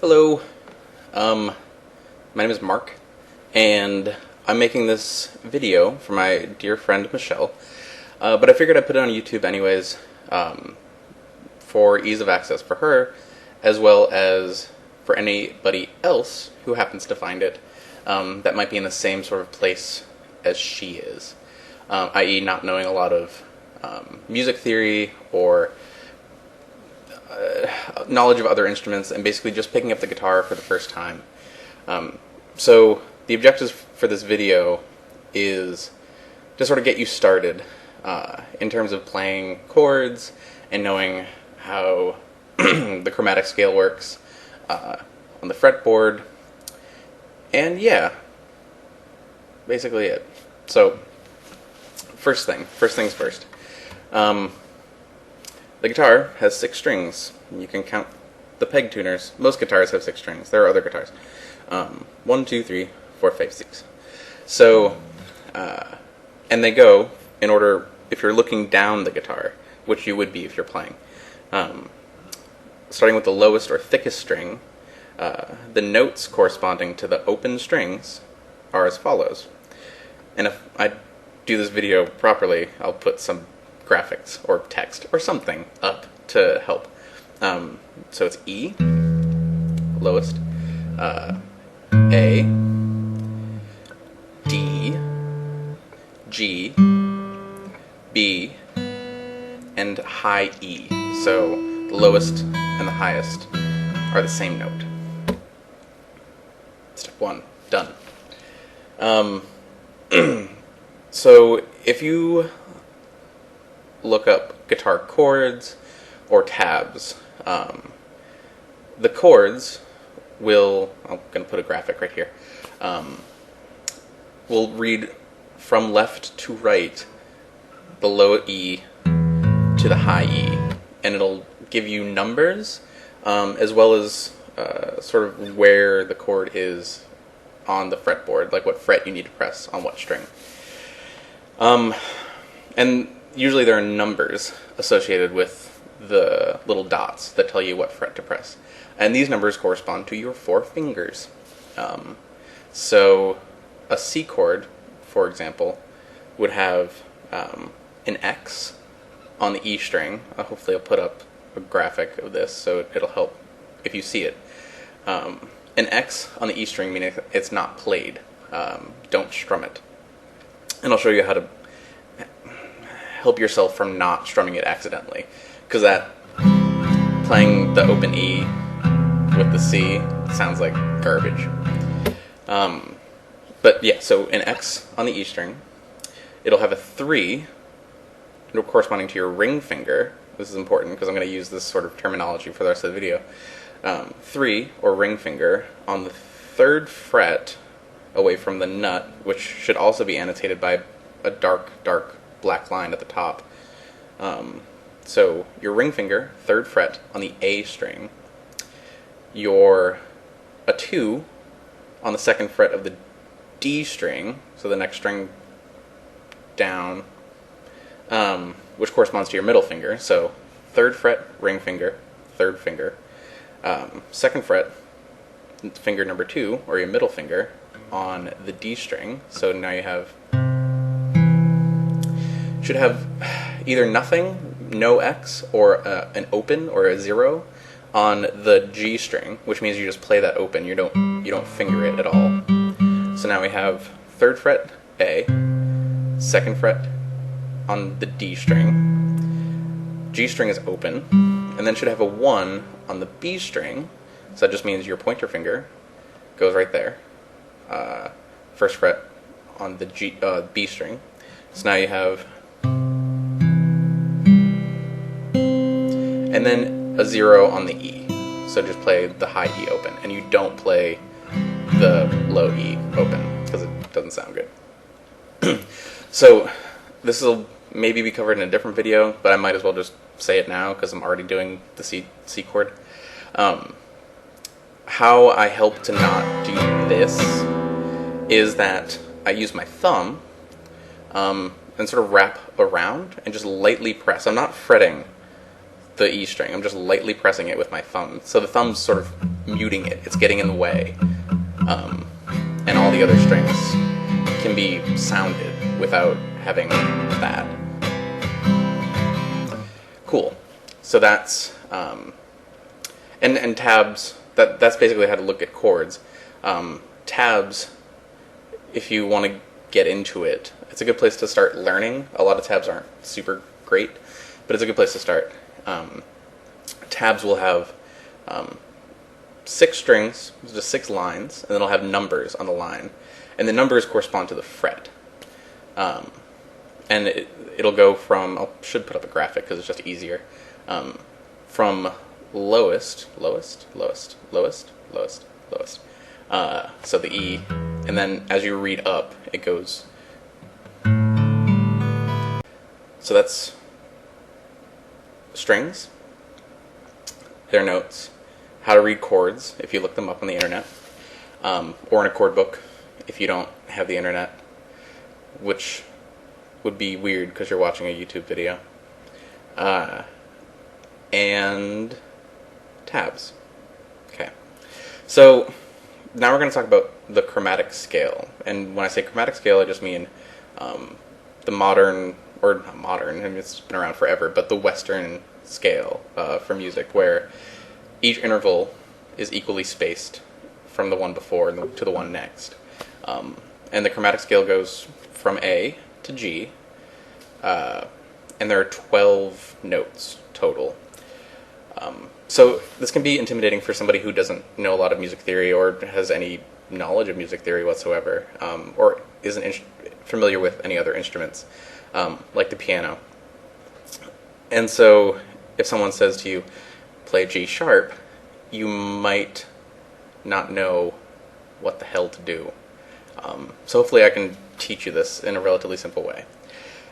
Hello, my name is Mark, and I'm making this video for my dear friend Michelle, but I figured I'd put it on YouTube anyways, for ease of access for her, as well as for anybody else who happens to find it, that might be in the same sort of place as she is, i.e. not knowing a lot of music theory or knowledge of other instruments, and basically just picking up the guitar for the first time. So the objectives for this video is to sort of get you started in terms of playing chords and knowing how the chromatic scale works on the fretboard, and yeah, basically it. So first things first. The guitar has 6 strings. You can count the peg tuners. Most guitars have 6 strings. There are other guitars. 1, 2, 3, 4, 5, 6. So, and they go in order, if you're looking down the guitar, which you would be if you're playing. Starting with the lowest or thickest string, the notes corresponding to the open strings are as follows. And if I do this video properly, I'll put some graphics or text or something up to help. So it's E, lowest, A, D, G, B, and high E. So the lowest and the highest are the same note. Step 1, done. So if you look up guitar chords or tabs, the chords will, I'm going to put a graphic right here, will read from left to right, the low E to the high E, and it'll give you numbers, as well as sort of where the chord is on the fretboard, like what fret you need to press on what string. And usually there are numbers associated with the little dots that tell you what fret to press. And these numbers correspond to your 4 fingers. So a C chord, for example, would have an X on the E string. Hopefully I'll put up a graphic of this so it'll help if you see it. An X on the E string meaning it's not played. Don't strum it. And I'll show you how to help yourself from not strumming it accidentally, because that playing the open E with the C sounds like garbage. But yeah, so an X on the E string, it'll have a 3 corresponding to your ring finger. This is important because I'm going to use this sort of terminology for the rest of the video. 3 or ring finger on the 3rd fret away from the nut, which should also be annotated by a dark black line at the top. So your ring finger, 3rd fret on the A string, a 2 on the 2nd fret of the D string, so the next string down, which corresponds to your middle finger. So 3rd fret, ring finger, 3rd finger, 2nd fret, finger number 2, or your middle finger, on the D string. So now you should have either nothing, no X, or an open or a 0 on the G string, which means you just play that open. You don't finger it at all. So now we have 3rd fret A, 2nd fret on the D string, G string is open, and then should have a 1 on the B string. So that just means your pointer finger goes right there. 1st fret on the B string. So now you have, and then a 0 on the E. So just play the high E open, and you don't play the low E open because it doesn't sound good. So this will maybe be covered in a different video, but I might as well just say it now because I'm already doing the C chord. How I help to not do this is that I use my thumb and sort of wrap around and just lightly press. I'm not fretting the E string, I'm just lightly pressing it with my thumb. So the thumb's sort of muting it. It's getting in the way. And all the other strings can be sounded without having that. Cool. So that's and tabs. That's basically how to look at chords. Tabs, if you want to get into it, it's a good place to start learning. A lot of tabs aren't super great, but it's a good place to start. Tabs will have 6 strings, just 6 lines, and then it'll have numbers on the line, and the numbers correspond to the fret. And it'll go from, I should put up a graphic because it's just easier, from lowest, so the E, and then as you read up, it goes, so that's strings, their notes, how to read chords if you look them up on the internet, or in a chord book if you don't have the internet, which would be weird because you're watching a YouTube video, and tabs. Okay, so now we're going to talk about the chromatic scale, and when I say chromatic scale, I just mean the modern, or not modern, I mean it's been around forever, but the Western scale for music, where each interval is equally spaced from the one before to the one next. And the chromatic scale goes from A to G, and there are 12 notes total. So this can be intimidating for somebody who doesn't know a lot of music theory or has any knowledge of music theory whatsoever, or isn't familiar with any other instruments, like the piano. And so if someone says to you, play G sharp, you might not know what the hell to do. So hopefully I can teach you this in a relatively simple way.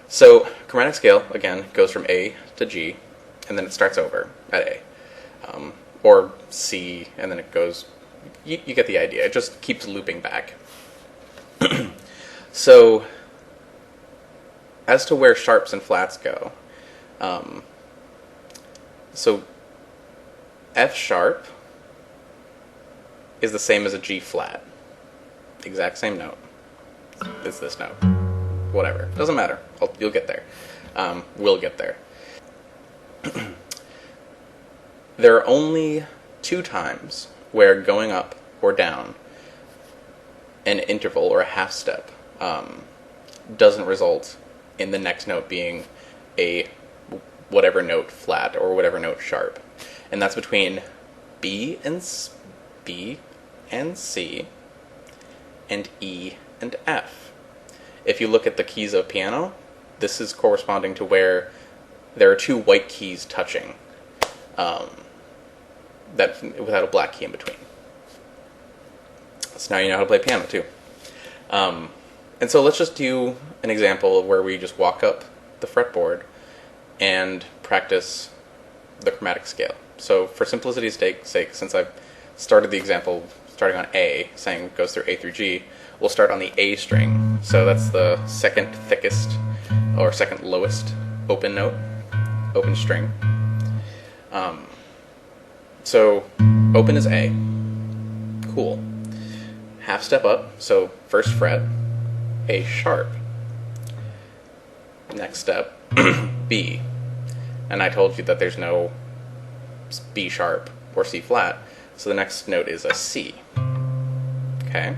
So chromatic scale, again, goes from A to G, and then it starts over at A. Or C, and then it goes, you get the idea. It just keeps looping back. So as to where sharps and flats go, so F sharp is the same as a G flat. Exact same note. It's this note. Whatever. Doesn't matter. You'll get there. We'll get there. There are only 2 times where going up or down an interval or a half step doesn't result in the next note being a whatever note flat or whatever note sharp. And that's between B and C and E and F. If you look at the keys of piano, this is corresponding to where there are 2 white keys touching, that without a black key in between. So now you know how to play piano too. And so let's just do an example of where we just walk up the fretboard and practice the chromatic scale. So for simplicity's sake, since I've started the example starting on A, saying it goes through A through G, we'll start on the A string. So that's the second thickest or second lowest open note, open string. So open is A. Cool. Half step up, so first fret, A sharp. Next step, B. And I told you that there's no B sharp or C flat, so the next note is a C. Okay.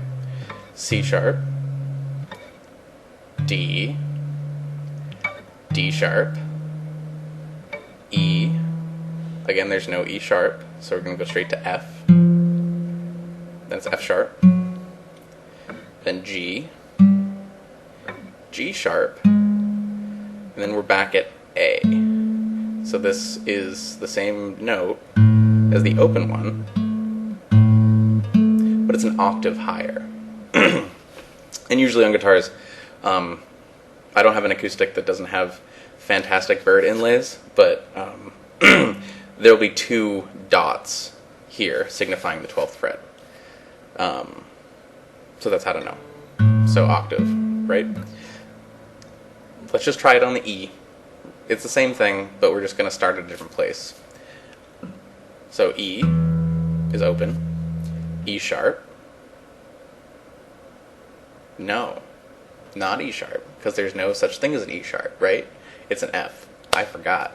C sharp, D, D sharp, E. Again, there's no E sharp, so we're going to go straight to F. Then it's F sharp. Then G, G sharp, and then we're back at A. So this is the same note as the open one, but it's an octave higher. And usually on guitars, I don't have an acoustic that doesn't have fantastic bird inlays, but there'll be 2 dots here signifying the 12th fret. So that's how to know. So octave, right? Let's just try it on the E. It's the same thing, but we're just going to start at a different place. So E is open. E sharp. No, not E sharp, because there's no such thing as an E sharp, right? It's an F. I forgot.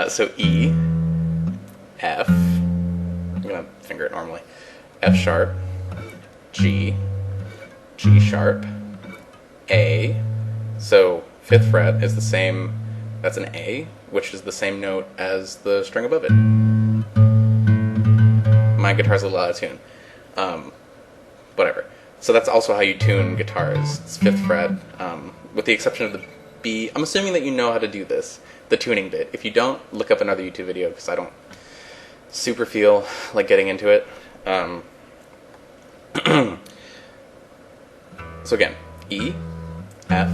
So E, F, I'm going to finger it normally, F sharp, G, G sharp, A. So 5th fret is the same, that's an A, which is the same note as the string above it. My guitar's a little out of tune. Whatever. So that's also how you tune guitars. It's 5th fret, with the exception of the B. I'm assuming that you know how to do this, the tuning bit. If you don't, look up another YouTube video, because I don't super feel like getting into it. So again, E, F,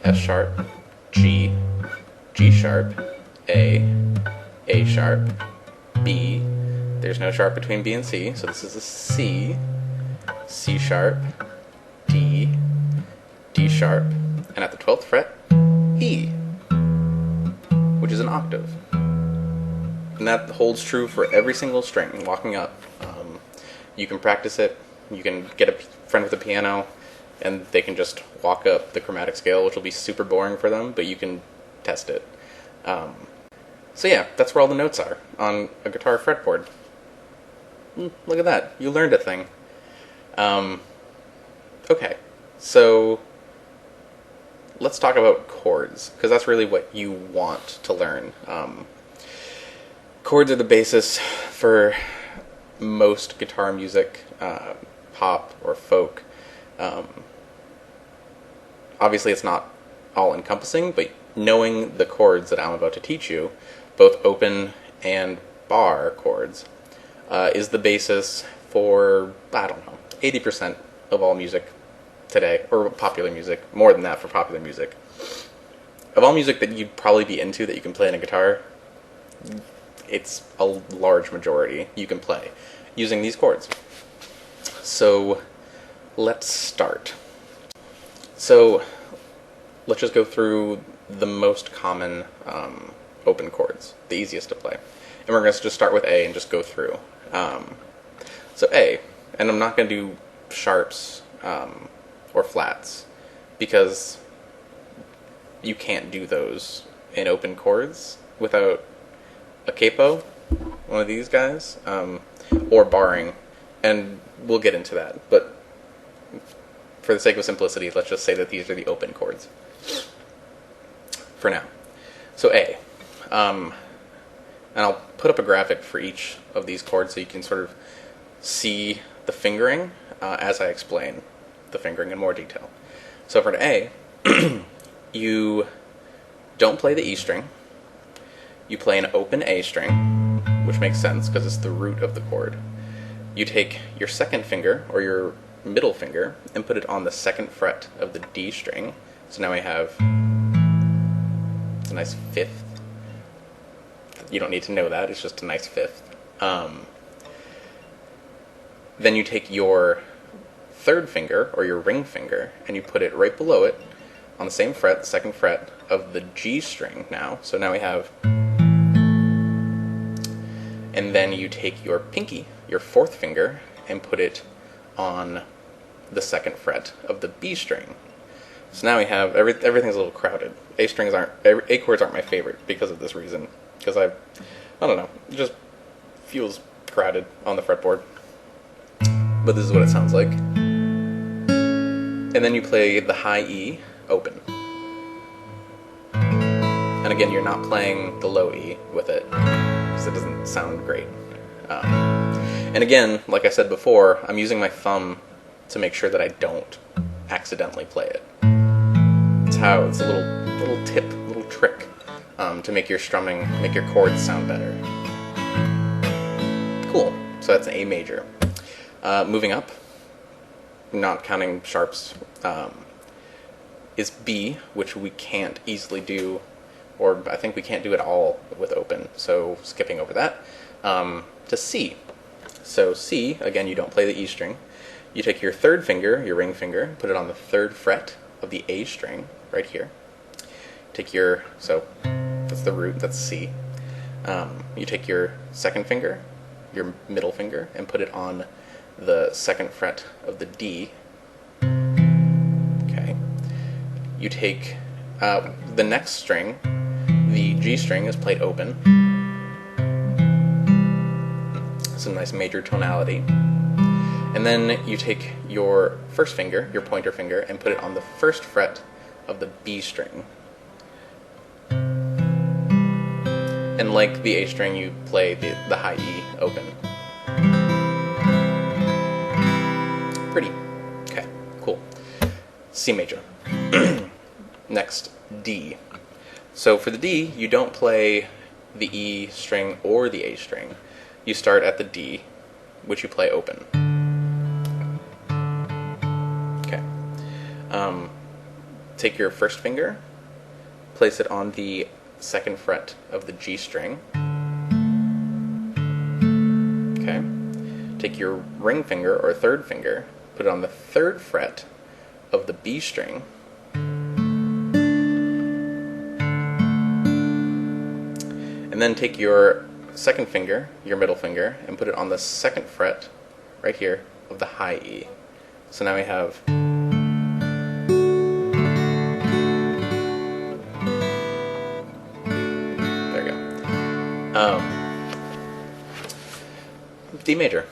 F sharp, G, G sharp, A sharp, B. There's no sharp between B and C, so this is a C, C sharp, D, D sharp, and at the 12th fret, E, which is an octave. And that holds true for every single string walking up. You can practice it, you can get a friend with a piano, and they can just walk up the chromatic scale, which will be super boring for them, but you can test it. So yeah, that's where all the notes are on a guitar fretboard. Look at that, you learned a thing. Okay, so let's talk about chords, because that's really what you want to learn. Chords are the basis for most guitar music, pop or folk. Obviously it's not all-encompassing, but knowing the chords that I'm about to teach you, both open and bar chords, is the basis for, I don't know, 80% of all music today, or popular music, more than that for popular music. Of all music that you'd probably be into that you can play on a guitar, it's a large majority you can play using these chords. So let's start. So let's just go through the most common open chords, the easiest to play. And we're going to just start with A and just go through. So A, and I'm not going to do sharps or flats, because you can't do those in open chords without a capo, one of these guys, or barring, and we'll get into that, but for the sake of simplicity, let's just say that these are the open chords for now. So A, and I'll put up a graphic for each of these chords so you can sort of see the fingering as I explain the fingering in more detail. So for an A, you don't play the E string, you play an open A string, which makes sense because it's the root of the chord. You take your second finger, or your middle finger, and put it on the 2nd fret of the D string. So now we have, it's a nice 5th. You don't need to know that, it's just a nice 5th. Then you take your 3rd finger, or your ring finger, and you put it right below it on the same fret, the 2nd fret of the G string now. So now we have, and then you take your pinky, your 4th finger, and put it on the 2nd fret of the B string. So now we have, everything's a little crowded. A chords aren't my favorite because of this reason. Because I don't know, it just feels crowded on the fretboard. But this is what it sounds like. And then you play the high E open. And again, you're not playing the low E with it, because it doesn't sound great. And again, like I said before, I'm using my thumb to make sure that I don't accidentally play it. It's a little tip, little trick to make your strumming, make your chords sound better. Cool. So that's an A major. Moving up, not counting sharps, is B, which we can't easily do, or I think we can't do it all with open, so skipping over that, to C. So C, again, you don't play the E string. You take your 3rd finger, your ring finger, put it on the 3rd fret of the A string, right here. Take your, so that's the root, that's C. You take your 2nd finger, your middle finger, and put it on the second fret of the D. Okay. You take the next string, the G string, is played open. It's a nice major tonality. And then you take your first finger, your pointer finger, and put it on the first fret of the B string. And like the A string, you play the high E open. Pretty. Okay, cool. C major. Next, D. So for the D, you don't play the E string or the A string. You start at the D, which you play open. Okay. Take your first finger, place it on the second fret of the G string. Okay. Take your ring finger or third finger, put it on the third fret of the B string. And then take your second finger, your middle finger, and put it on the second fret, right here, of the high E. So now we have there we go. D major.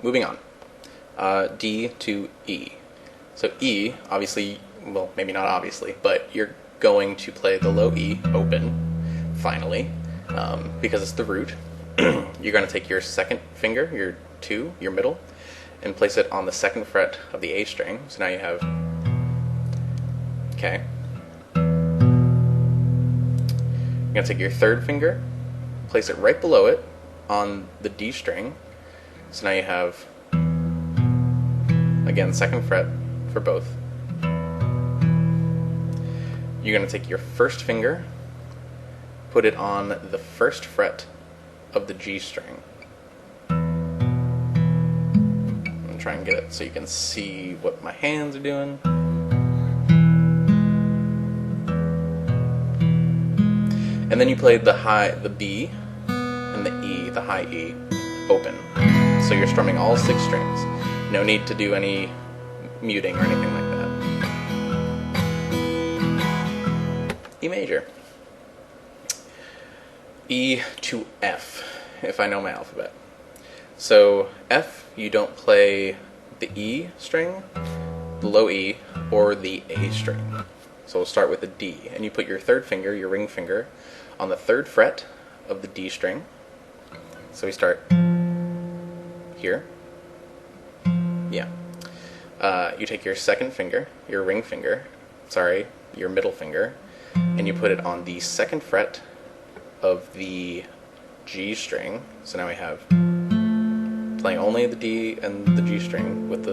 Moving on. D to E. So E, obviously, well, maybe not obviously, but you're going to play the low E open, finally, because it's the root. You're going to take your second finger, your 2, your middle, and place it on the second fret of the A string. So now you have, okay. You're going to take your third finger, place it right below it on the D string. So now you have, again, second fret for both. You're going to take your first finger, put it on the first fret of the G string. I'm going to try and get it so you can see what my hands are doing. And then you play the B and the E, the high E, open. So you're strumming all 6 strings. No need to do any muting or anything like that. E major. E to F, if I know my alphabet. So F, you don't play the E string, the low E, or the A string. So we'll start with the D, and you put your third finger, your ring finger, on the third fret of the D string. So we start here. Yeah. You take your second finger, your ring finger, your middle finger, and you put it on the second fret of the G string. So now we have playing only the D and the G string with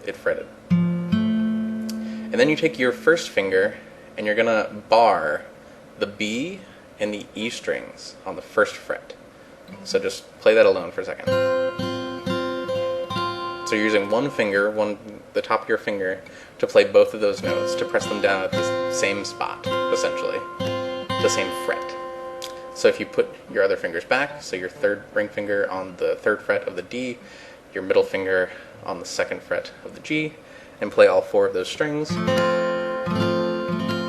it fretted. And then you take your first finger and you're gonna bar the B and the E strings on the first fret. So just play that alone for a second. So you're using one finger, the top of your finger, to play both of those notes, to press them down at the same spot, essentially, the same fret. So if you put your other fingers back, so your third ring finger on the third fret of the D, your middle finger on the second fret of the G, and play all 4 of those strings.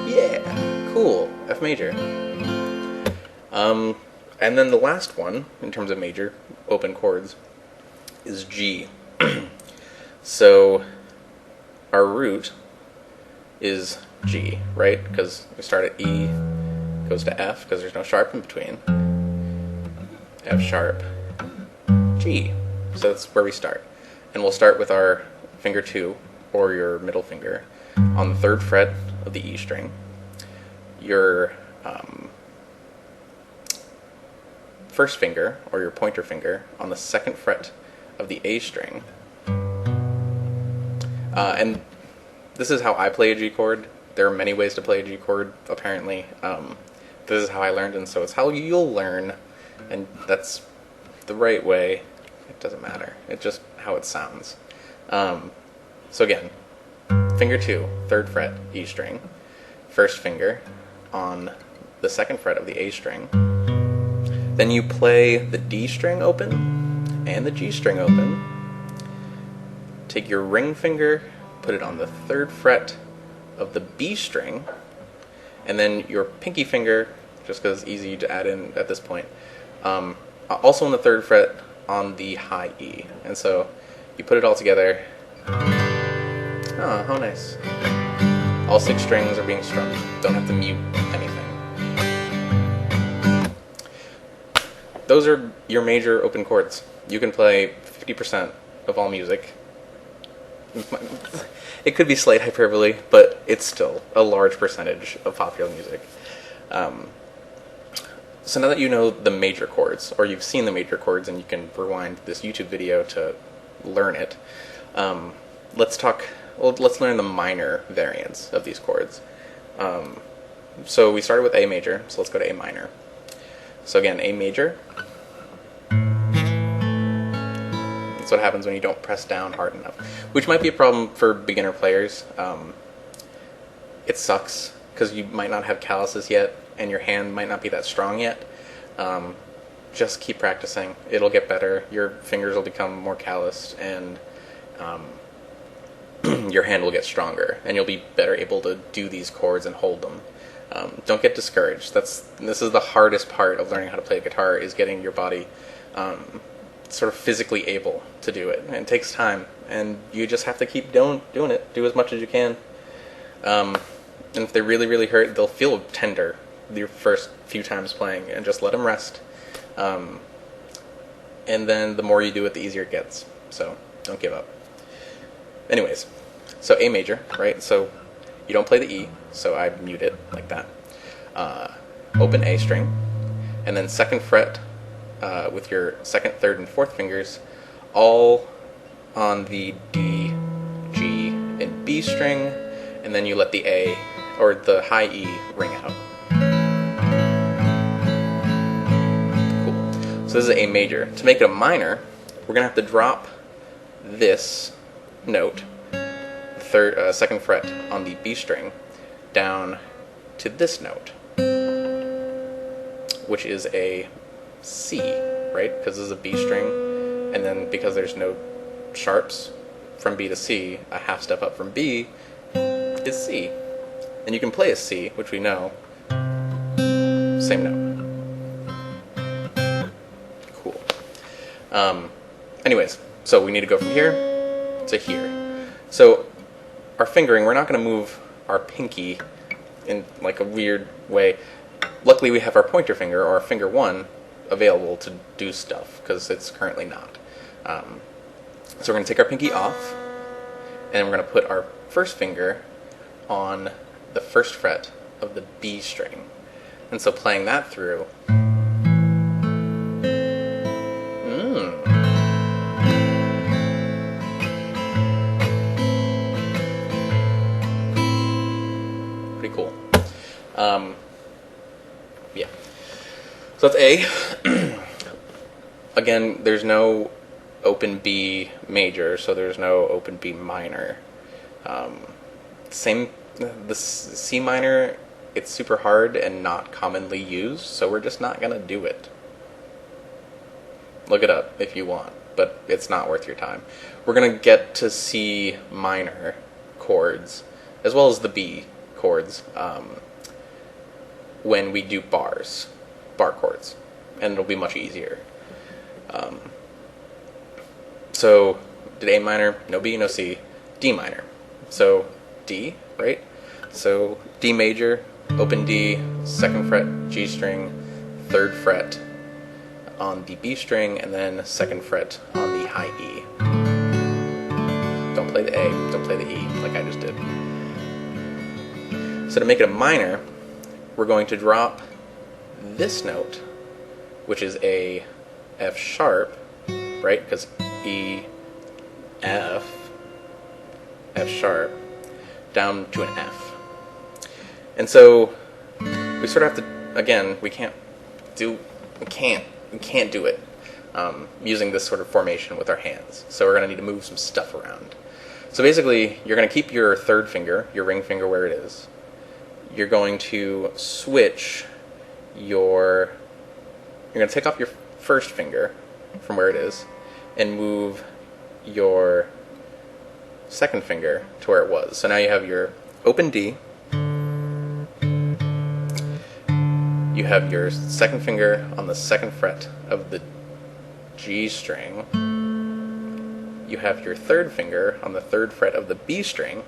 Yeah, cool, F major. And then the last one, in terms of major open chords, is G. So our root is G, right? Because we start at E, goes to F, because there's no sharp in between. F sharp, G. So that's where we start. And we'll start with our finger 2, or your middle finger, on the third fret of the E string. Your first finger, or your pointer finger, on the second fret of the A string. And this is how I play a G chord. There are many ways to play a G chord, apparently. This is how I learned, and so it's how you'll learn, and that's the right way. It doesn't matter. It's just how it sounds. So again, finger 2, third fret, E string. First finger on the second fret of the A string. Then you play the D string open, and the G string open. Take your ring finger, put it on the 3rd fret of the B string, and then your pinky finger, just because it's easy to add in at this point, also on the 3rd fret on the high E. And so you put it all together. Oh, how nice. All 6 strings are being strummed. Don't have to mute anything. Those are your major open chords. You can play 50% of all music. It could be slight hyperbole, but it's still a large percentage of popular music. So now that you know the major chords, or you've seen the major chords and you can rewind this YouTube video to learn it, let's learn the minor variants of these chords. So we started with A major, so let's go to A minor. So again, A major. That's what happens when you don't press down hard enough, which might be a problem for beginner players. It sucks because you might not have calluses yet and your hand might not be that strong yet. Just keep practicing. It'll get better. Your fingers will become more calloused and your hand will get stronger and you'll be better able to do these chords and hold them. Don't get discouraged. This is the hardest part of learning how to play a guitar, is getting your body sort of physically able to do it. And it takes time, and you just have to keep doing it. Do as much as you can. And if they really, really hurt, they'll feel tender your first few times playing, and just let them rest. And then the more you do it, the easier it gets. So don't give up. Anyways, so A major, right? So you don't play the E, so I mute it like that. Open A string, and then 2nd fret with your 2nd, 3rd, and 4th fingers, all on the D, G, and B string, and then you let the A, or the high E, ring out. Cool. So this is A major. To make it a minor, we're going to have to drop this note, 2nd fret on the B string, down to this note, which is a C, right? Because this is a B string, and then because there's no sharps from B to C, a half step up from B is C. And you can play a C, which we know, same note. Cool. Anyways, so we need to go from here to here. So our fingering, we're not going to move our pinky in like a weird way. Luckily we have our pointer finger, or our finger 1, available to do stuff, because it's currently not. So we're going to take our pinky off, and we're going to put our first finger on the 1st fret of the B string. And so playing that through, pretty cool. Yeah. So that's A. Again, there's no open B major, so there's no open B minor. The C minor, it's super hard and not commonly used, so we're just not going to do it. Look it up if you want, but it's not worth your time. We're going to get to C minor chords, as well as the B chords, when we do bar chords, and it'll be much easier. So did A minor, no B, no C, D minor. So D, right? So D major, open D, 2nd fret G string, 3rd fret on the B string, and then 2nd fret on the high E. Don't play the A, don't play the E like I just did. So to make it a minor, we're going to drop this note, which is a F sharp, right? Because E, F, F sharp, down to an F. And so we sort of have to, again, we can't do it using this sort of formation with our hands. So we're going to need to move some stuff around. So basically, you're going to keep your 3rd finger, your ring finger, where it is. You're going to switch you're going to take off your 1st finger from where it is, and move your second finger to where it was. So now you have your open D, you have your second finger on the second fret of the G string, you have your third finger on the third fret of the B string,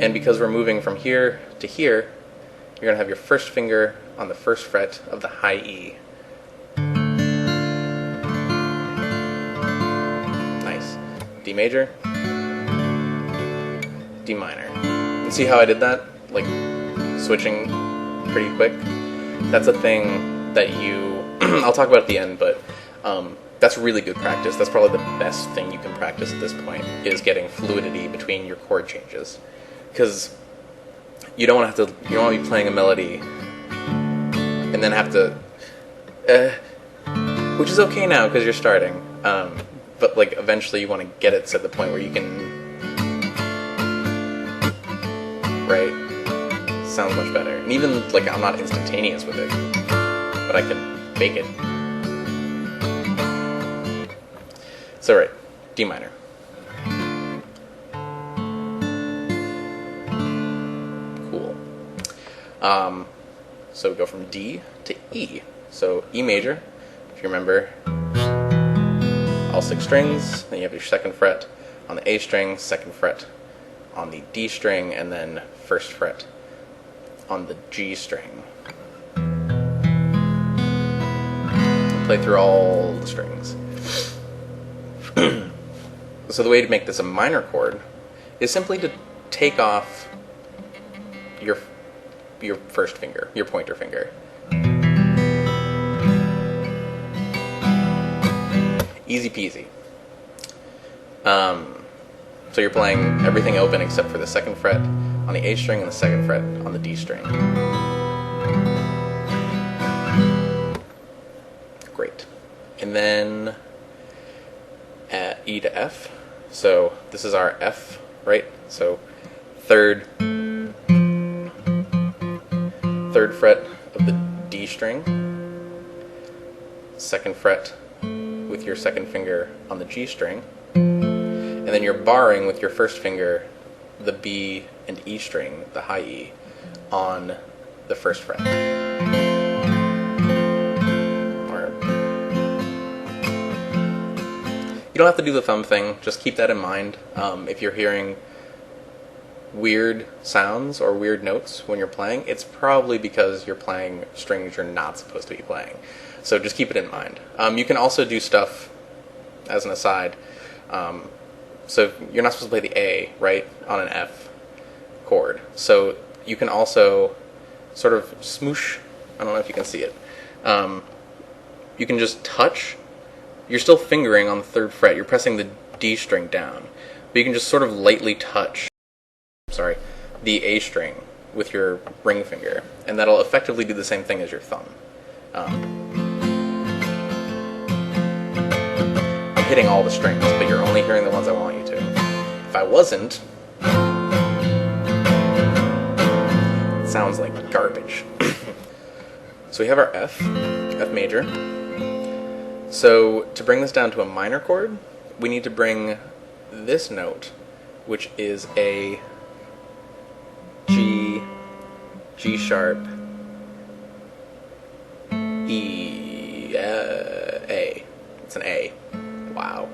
and because we're moving from here to here, you're going to have your first finger on the first fret of the high E. Nice. D major, D minor. And see how I did that? Like, switching pretty quick? That's a thing that I'll talk about at the end, but that's really good practice. That's probably the best thing you can practice at this point, is getting fluidity between your chord changes. Because you don't want to be playing a melody and then have to, which is okay now because you're starting, but like eventually you want to get it to the point where you can, right? Sounds much better. And even like I'm not instantaneous with it, but I can fake it. So right, D minor. So we go from D to E. So E major, if you remember, all 6 strings, then you have your second fret on the A string, second fret on the D string, and then first fret on the G string. Play through all the strings. So the way to make this a minor chord is simply to take off your first finger, your pointer finger. Easy peasy. So you're playing everything open except for the second fret on the A string and the second fret on the D string. Great. And then E to F. So this is our F, right? So third fret of the D string, second fret with your second finger on the G string, and then you're barring with your first finger the B and E string, the high E, on the first fret. Or you don't have to do the thumb thing, just keep that in mind. If you're hearing weird sounds or weird notes when you're playing, it's probably because you're playing strings you're not supposed to be playing. So just keep it in mind. You can also do stuff, as an aside, so you're not supposed to play the A, right, on an F chord. So you can also sort of smoosh, I don't know if you can see it, you can just touch, you're still fingering on the third fret, you're pressing the D string down, but you can just sort of lightly touch the A string with your ring finger, and that'll effectively do the same thing as your thumb. I'm hitting all the strings, but you're only hearing the ones I want you to. If I wasn't, it sounds like garbage. So we have our F major. So to bring this down to a minor chord, we need to bring this note, which is a G sharp, E, A. It's an A. Wow.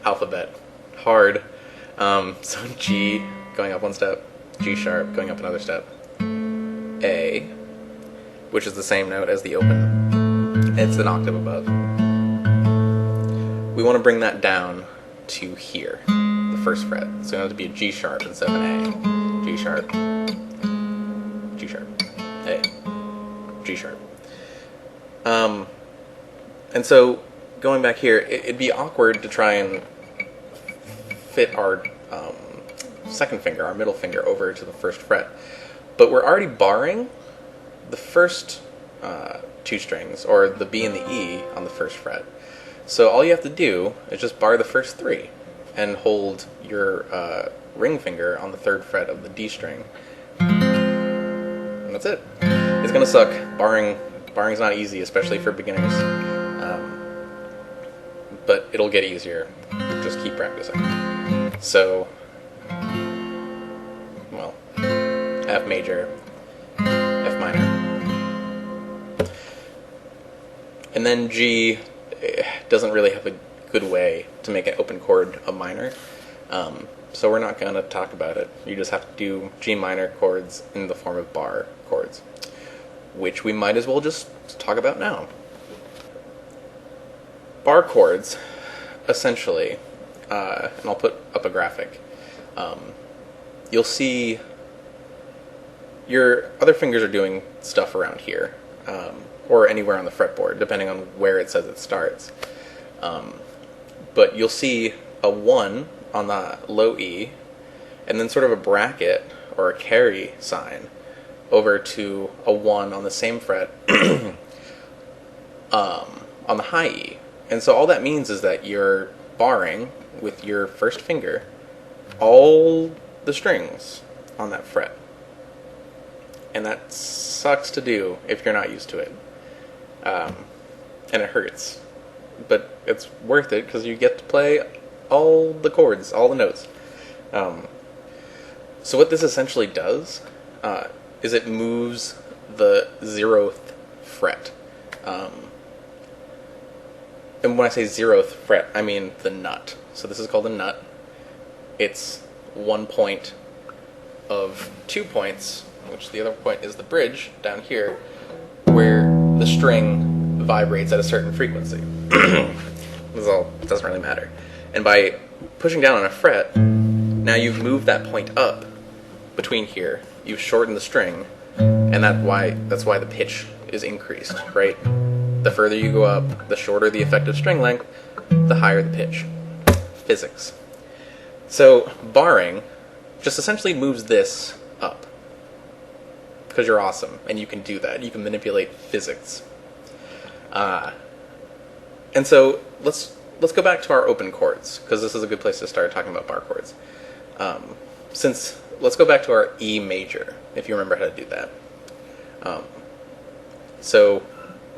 Alphabet. Hard. So G going up one step, G sharp going up another step, A, which is the same note as the open. It's an octave above. We want to bring that down to here, the first fret. So it has to be a G sharp instead of an A. G sharp, G sharp, A, G sharp. And so going back here, it'd be awkward to try and fit our second finger, our middle finger, over to the first fret. But we're already barring the first 2 strings, or the B and the E, on the first fret. So all you have to do is just bar the first 3 and hold your ring finger on the third fret of the D string. And that's it. It's gonna suck. Barring's not easy, especially for beginners. but it'll get easier. Just keep practicing. So, well, F major, F minor. And then G doesn't really have a good way to make an open chord a minor. So we're not going to talk about it. You just have to do G minor chords in the form of bar chords, which we might as well just talk about now. Bar chords, essentially, and I'll put up a graphic, you'll see your other fingers are doing stuff around here, or anywhere on the fretboard, depending on where it says it starts. But you'll see a 1 on the low E, and then sort of a bracket or a carry sign over to a 1 on the same fret on the high E. And so all that means is that you're barring with your first finger all the strings on that fret. And that sucks to do if you're not used to it. And it hurts. But it's worth it because you get to play all the chords, all the notes. So what this essentially does is it moves the 0th fret. And when I say 0th fret, I mean the nut. So this is called a nut. It's 1 point of 2 points, which the other point is the bridge down here, where the string vibrates at a certain frequency. This all doesn't really matter. And by pushing down on a fret, now you've moved that point up between here. You've shortened the string, and that's why the pitch is increased, right? The further you go up, the shorter the effective string length, the higher the pitch. Physics. So barring just essentially moves this up, because you're awesome and you can do that. You can manipulate physics. And so let's go back to our open chords, because this is a good place to start talking about bar chords. Let's go back to our E major, if you remember how to do that. So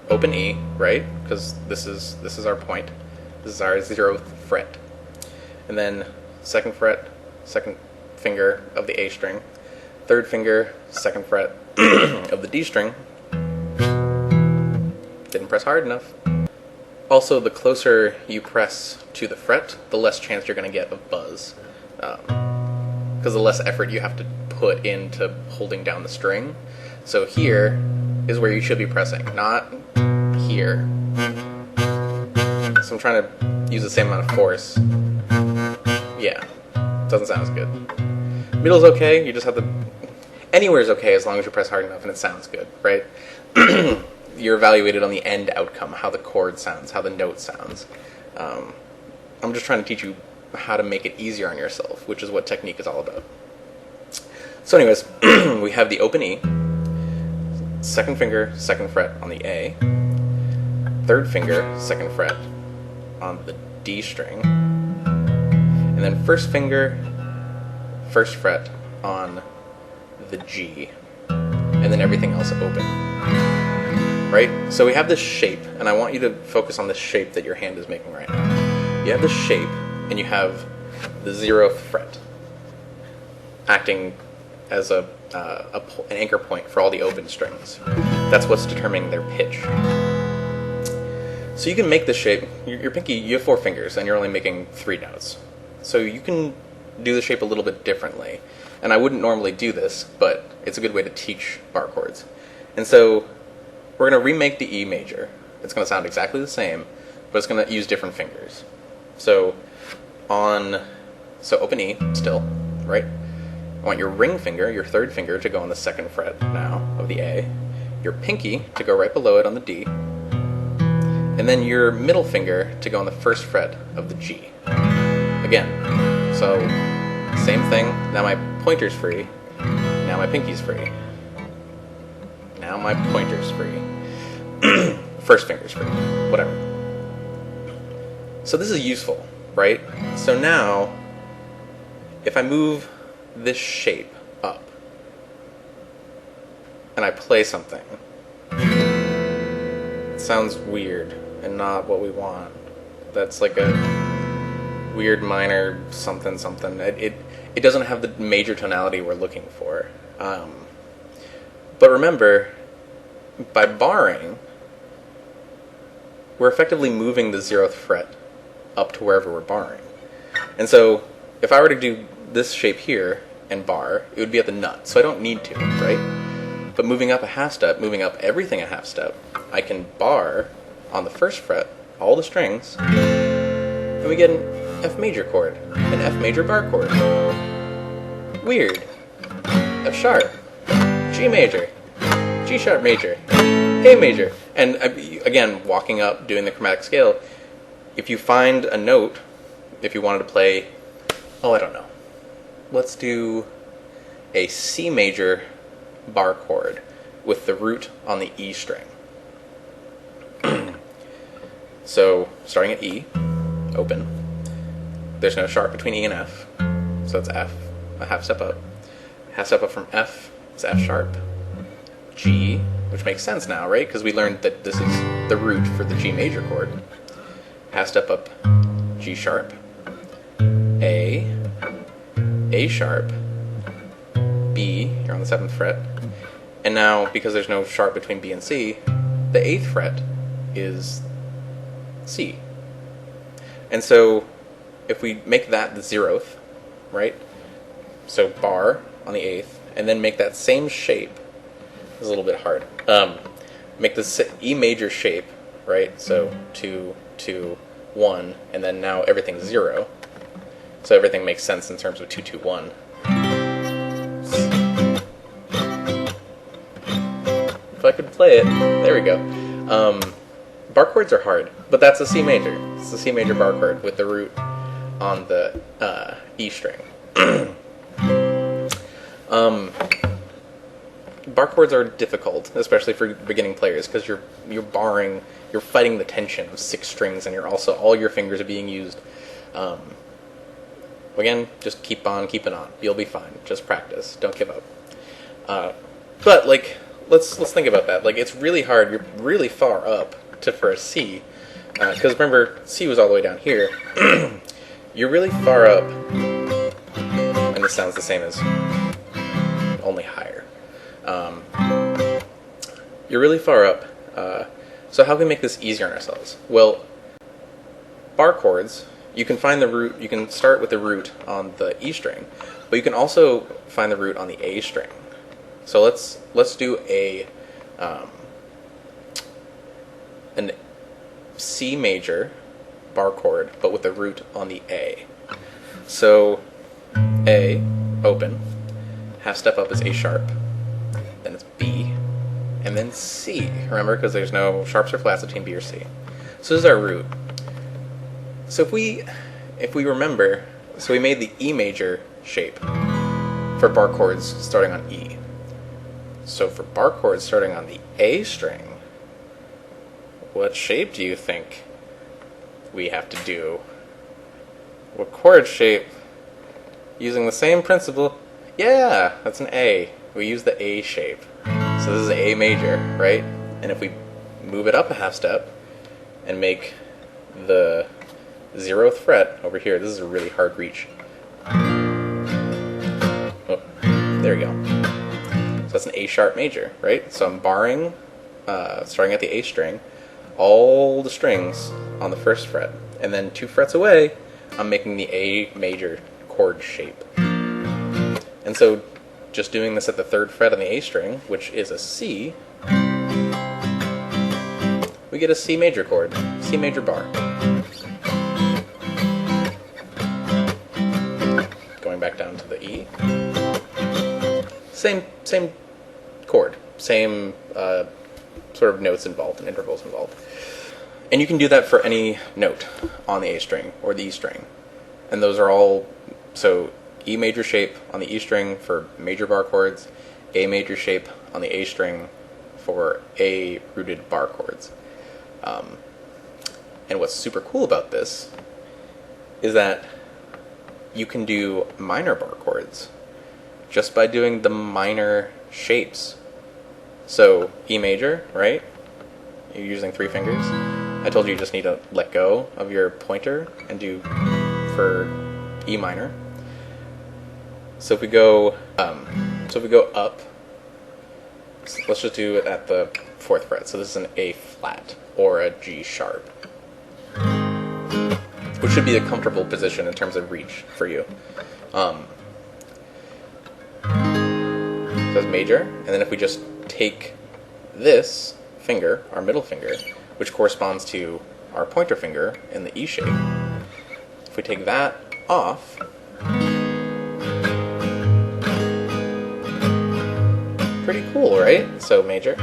open E, right? Because this is our point. This is our 0th fret. And then 2nd fret, 2nd finger of the A string, 3rd finger, 2nd fret of the D string. Didn't press hard enough. Also, the closer you press to the fret, the less chance you're going to get of buzz. Because the less effort you have to put into holding down the string. So here is where you should be pressing, not here. So I'm trying to use the same amount of force. Yeah, doesn't sound as good. Middle's okay, you just have to... Anywhere's okay as long as you press hard enough and it sounds good, right? You're evaluated on the end outcome, how the chord sounds, how the note sounds. I'm just trying to teach you how to make it easier on yourself, which is what technique is all about. So anyways, we have the open E, 2nd finger, 2nd fret on the A, 3rd finger, 2nd fret on the D string, and then 1st finger, 1st fret on the G, and then everything else open. Right? So we have this shape, and I want you to focus on the shape that your hand is making right now. You have this shape, and you have the 0th fret acting as an anchor point for all the open strings. That's what's determining their pitch. So you can make this shape. Your pinky, you have 4 fingers, and you're only making 3 notes. So you can do the shape a little bit differently. And I wouldn't normally do this, but it's a good way to teach bar chords. And so we're going to remake the E major. It's going to sound exactly the same, but it's going to use different fingers. So open E still, right? I want your ring finger, your 3rd finger, to go on the 2nd fret now of the A, your pinky to go right below it on the D, and then your middle finger to go on the 1st fret of the G. Again, so same thing. Now my pointer's free. Now my pinky's free. Now my pointer's free. 1st finger's free. Whatever. So this is useful, right? So now, if I move this shape up, and I play something, it sounds weird and not what we want. That's like a weird minor something something. It doesn't have the major tonality we're looking for. But remember, by barring, we're effectively moving the 0th fret up to wherever we're barring. And so if I were to do this shape here and bar, it would be at the nut, so I don't need to, right? But moving up a half step, moving up everything a half step, I can bar on the 1st fret all the strings, and we get an F major chord, an F major bar chord. Weird. F sharp, G major, G sharp major, A major. And again, walking up, doing the chromatic scale, if you find a note, if you wanted to play, I don't know, let's do a C major bar chord with the root on the E string. So, starting at E, open, there's no sharp between E and F, so it's F, a half step up. Half step up from F is F sharp, G, which makes sense now, right? Because we learned that this is the root for the G major chord. Half step up, G sharp, A sharp, B, you're on the 7th fret, and now, because there's no sharp between B and C, the 8th fret is C. And so, if we make that the 0th, right? So bar on the 8th, and then make that same shape, this is a little bit hard, make the E major shape, right? So 2, 2, 1, and then now everything's 0. So everything makes sense in terms of 2, 2, 1. If I could play it, there we go. Bar chords are hard, but that's a C major. It's the C major bar chord with the root on the E string. Bar chords are difficult, especially for beginning players, because you're barring, you're fighting the tension of 6 strings, and you're also, all your fingers are being used. Again, just keep on keeping on. You'll be fine. Just practice. Don't give up. But like, let's think about that. Like, it's really hard. You're really far up for a C, because remember, C was all the way down here. You're really far up, and this sounds the same as, only higher. You're really far up. So how can we make this easier on ourselves? Well, bar chords, you can find the root, you can start with the root on the E string, but you can also find the root on the A string. So let's do an C major bar chord, but with the root on the A. So A, open, half step up is A sharp, then it's B, and then C. Remember, because there's no sharps or flats between B or C. So this is our root. So if we remember, so we made the E major shape for bar chords starting on E. So for bar chords starting on the A string, what shape do you think we have to do? What chord shape? Using the same principle? Yeah, that's an A. We use the A shape. So this is A major, right? And if we move it up a half step and make the 0th fret over here, this is a really hard reach. Oh, there we go. So that's an A sharp major, right? So I'm barring, starting at the A string, all the strings on the 1st fret, and then 2 frets away, I'm making the A major chord shape. And so, just doing this at the 3rd fret on the A string, which is a C, we get a C major chord, C major bar. Going back down to the E, same chord, same sort of notes involved and intervals involved. And you can do that for any note on the A string or the E string. And those are all, so E major shape on the E string for major bar chords, A major shape on the A string for A rooted bar chords. And what's super cool about this is that you can do minor bar chords just by doing the minor shapes. So E major, right? You're using 3 fingers. I told you just need to let go of your pointer and do for E minor. So if we go up, let's just do it at the 4th fret. So this is an A flat or a G sharp, which should be a comfortable position in terms of reach for you. So that's major, and then if we just take this finger, our middle finger, which corresponds to our pointer finger in the E shape, if we take that off, pretty cool, right? So major.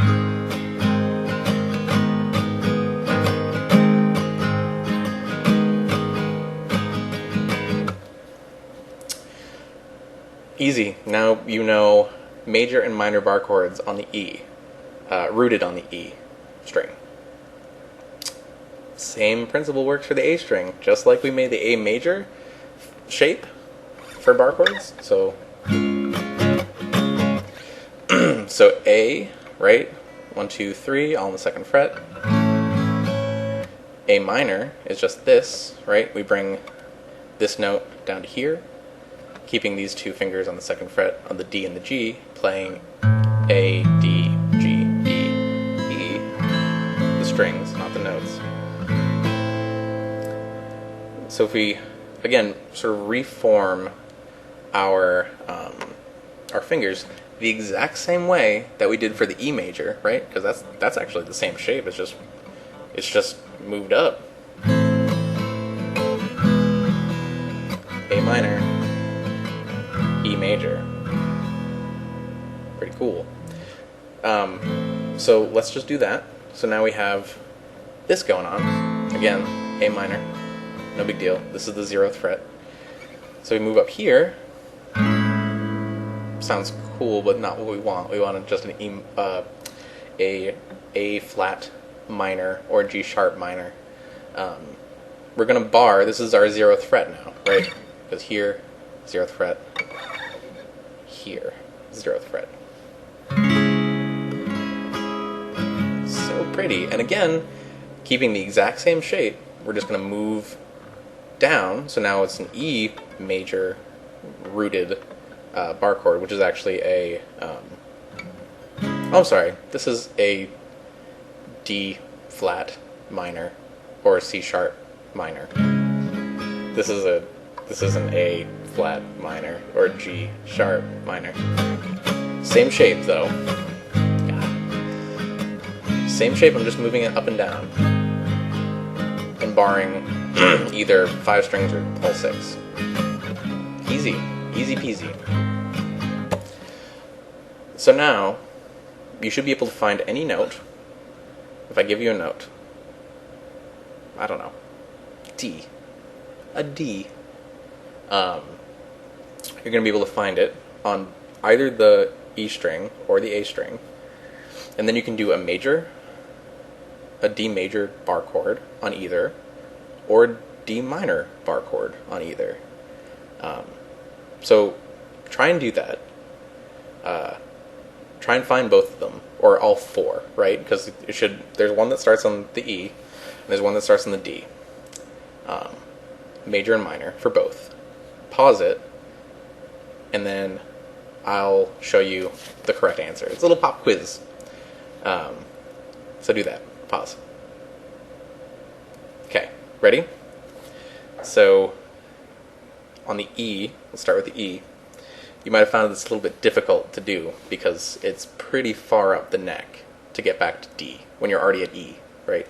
Easy. Now you know major and minor bar chords on the E, rooted on the E string. Same principle works for the A string, just like we made the A major shape for bar chords. So, so A, right? 1, 2, 3, all on the 2nd fret. A minor is just this, right? We bring this note down to here, keeping these 2 fingers on the 2nd fret on the D and the G, playing A, D, G, E, E, the strings, not the notes. So if we, again, sort of reform our fingers the exact same way that we did for the E major, right? Because that's actually the same shape. It's just moved up. A minor, E major. Pretty cool. So let's just do that. So now we have this going on. Again, A minor. No big deal. This is the 0th fret. So we move up here. Sounds cool, but not what we want. We want just an A flat minor or G sharp minor. We're gonna bar. This is our 0th fret now, right? Because here, 0th fret. Here, 0th fret. So pretty. And again, keeping the exact same shape, we're just gonna move down. So now it's an E major rooted bar chord, which is actually a this is a D flat minor or a C sharp minor. This is an A flat minor or G sharp minor. Same shape though. God. Same shape, I'm just moving it up and down and barring either 5 strings or all 6. Easy peasy. So now you should be able to find any note. If I give you a note, I don't know, D, a D, you're going to be able to find it on either the E string or the A string, and then you can do a D major bar chord on either, or D minor bar chord on either. So try and do that. Try and find both of them, or all 4, right? Because there's one that starts on the E, and there's one that starts on the D. Major and minor for both. Pause it, and then I'll show you the correct answer. It's a little pop quiz. So do that. Pause. Okay, ready? So on the E, let's start with the E. You might have found this a little bit difficult to do because it's pretty far up the neck to get back to D when you're already at E, right?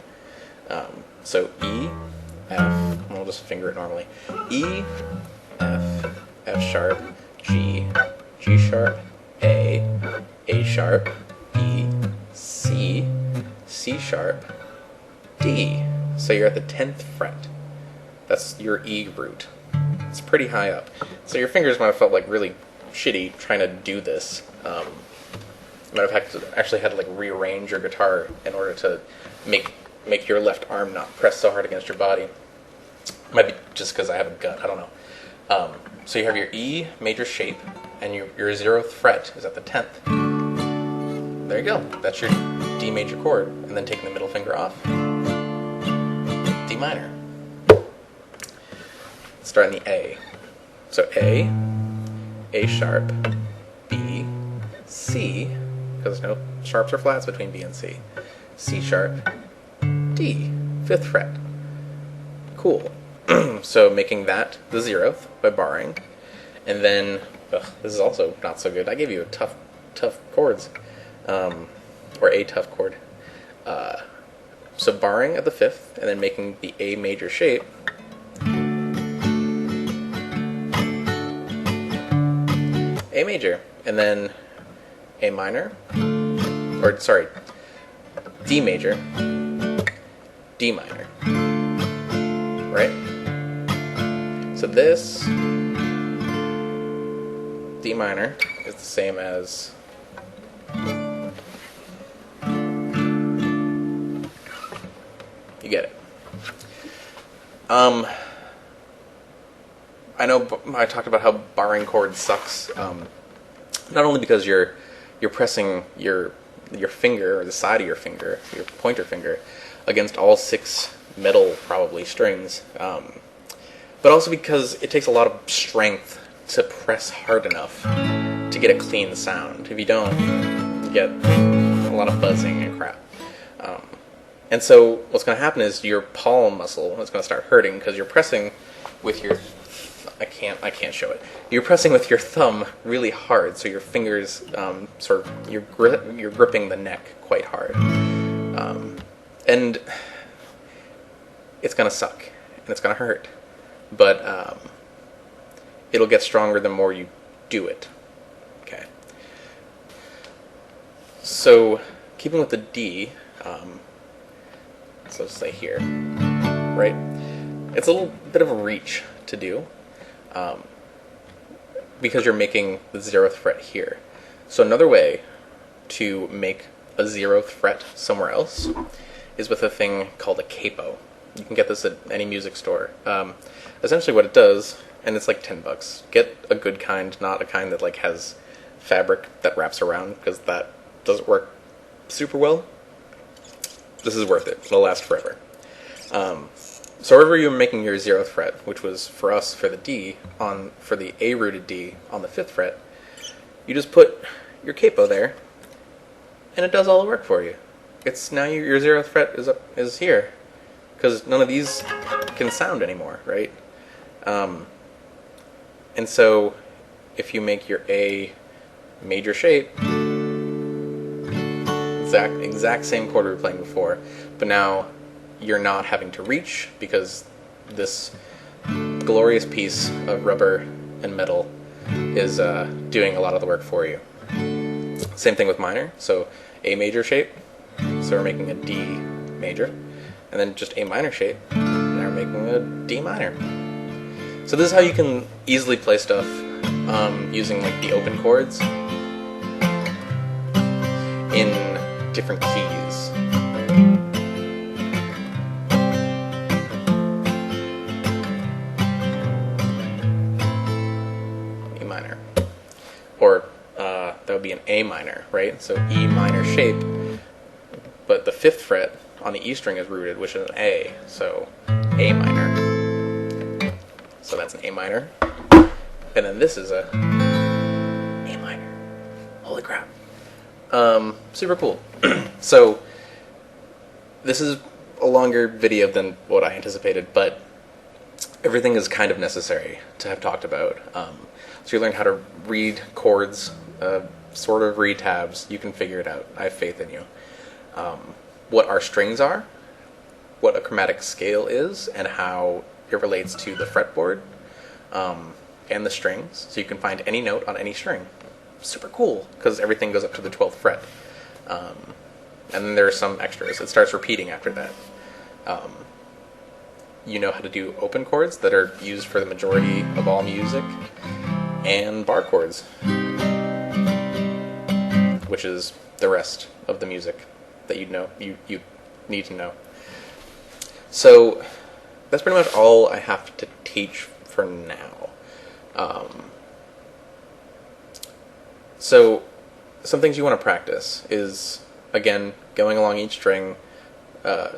So E, F, we'll just finger it normally. E, F, F sharp, G, G sharp, A sharp, B, C, C sharp, D. So you're at the 10th fret. That's your E root. It's pretty high up. So your fingers might have felt like really shitty trying to do this. You might have actually had to like rearrange your guitar in order to make your left arm not press so hard against your body. Might be just because I have a gut. I don't know. So you have your E major shape, and your 0th fret is at the 10th. There you go. That's your D major chord. And then taking the middle finger off. minor. Start in the A. So A sharp, B, C, because no sharps or flats between B and C. C sharp, D, 5th fret. Cool. So making that the 0th by barring. And then, this is also not so good. I gave you a tough chords. Or a tough chord. So barring at the 5th, and then making the A major shape. A major, and then A minor, or sorry, D major, D minor, right? So this D minor is the same as you get it. I know I talked about how barring chords sucks. Not only because you're pressing your finger, or the side of your finger, your pointer finger, against all 6 metal probably strings, but also because it takes a lot of strength to press hard enough to get a clean sound. If you don't, you get a lot of buzzing and crap. And so what's going to happen is your palm muscle is going to start hurting because you're pressing with your I can't show it. You're pressing with your thumb really hard, so your fingers you're gripping the neck quite hard, and it's gonna suck and it's gonna hurt, but it'll get stronger the more you do it. Okay. So keeping with the D, so let's say here, right? It's a little bit of a reach to do. Because you're making the 0th fret here. So another way to make a 0th fret somewhere else is with a thing called a capo. You can get this at any music store. Essentially what it does, and it's like $10. Get a good kind, not a kind that like has fabric that wraps around, because that doesn't work super well. This is worth it. It'll last forever. So wherever you're making your 0th fret, which was for us for the D, for the A rooted D on the 5th fret, you just put your capo there, and it does all the work for you. It's now your 0th fret is here, because none of these can sound anymore, right? And so if you make your A major shape, exact same chord we were playing before, but now you're not having to reach because this glorious piece of rubber and metal is doing a lot of the work for you. Same thing with minor. So A major shape, so we're making a D major, and then just A minor shape, and now we're making a D minor. So this is how you can easily play stuff using like the open chords in different keys. Or that would be an A minor, right? So E minor shape, but the 5th fret on the E string is rooted, which is an A, so A minor. So that's an A minor. And then this is a A minor. Holy crap. Super cool. So this is a longer video than what I anticipated, but everything is kind of necessary to have talked about. So you learn how to read chords, sort of read tabs. You can figure it out. I have faith in you. What our strings are, what a chromatic scale is, and how it relates to the fretboard and the strings. So you can find any note on any string. Super cool, because everything goes up to the 12th fret. And then there are some extras. It starts repeating after that. You know how to do open chords that are used for the majority of all music, and bar chords, which is the rest of the music that you need to know. So that's pretty much all I have to teach for now. So some things you want to practice is, again, going along each string,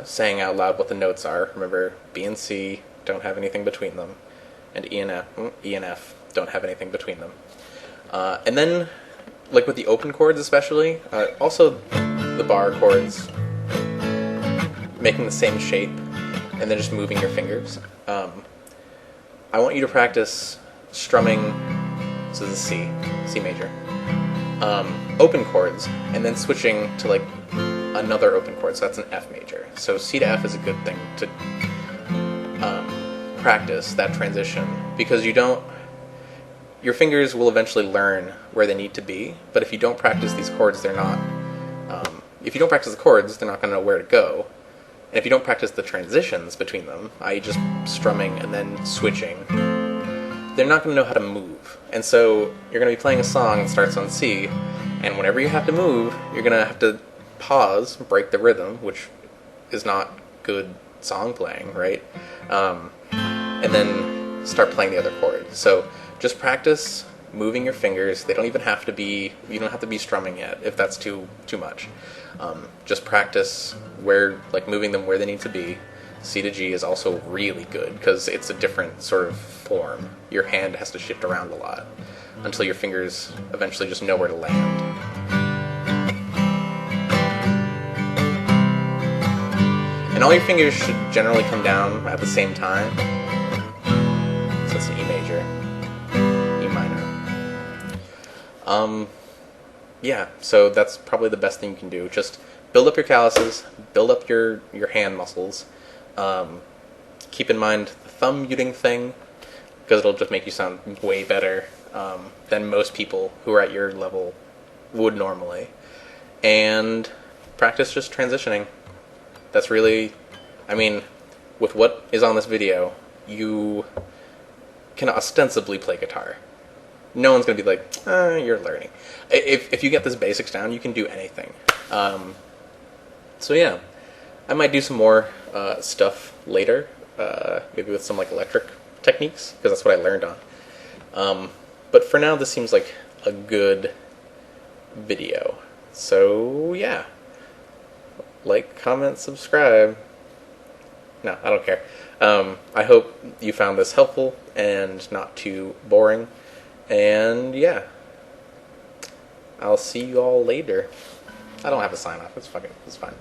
saying out loud what the notes are. Remember, B and C don't have anything between them, and E and F don't have anything between them. And then, like with the open chords especially, also the bar chords, making the same shape, and then just moving your fingers. I want you to practice strumming, so this is C major, open chords, and then switching to like another open chord, so that's an F major. So C to F is a good thing to practice, that transition, because your fingers will eventually learn where they need to be, but if you don't practice these chords, if you don't practice the chords, they're not going to know where to go. And if you don't practice the transitions between them, i.e. just strumming and then switching, they're not going to know how to move. And so you're going to be playing a song that starts on C, and whenever you have to move, you're going to have to pause, break the rhythm, which is not good song playing, right? And then start playing the other chord. So just practice moving your fingers. They don't even have to be, you don't have to be strumming yet if that's too much. Just practice moving them where they need to be. C to G is also really good because it's a different sort of form. Your hand has to shift around a lot until your fingers eventually just know where to land. And all your fingers should generally come down at the same time. So it's an E major, E minor. Yeah, so that's probably the best thing you can do. Just build up your calluses, build up your hand muscles. Keep in mind the thumb muting thing, because it'll just make you sound way better than most people who are at your level would normally. And practice just transitioning. That's really, with what is on this video, you can ostensibly play guitar. No one's going to be like, you're learning. If you get this basics down, you can do anything. So yeah, I might do some more stuff later, maybe with some electric techniques, because that's what I learned on. But for now, this seems like a good video. So yeah, like, comment, subscribe. No, I don't care. I hope you found this helpful and not too boring. And yeah, I'll see you all later. I don't have a sign off. It's fine.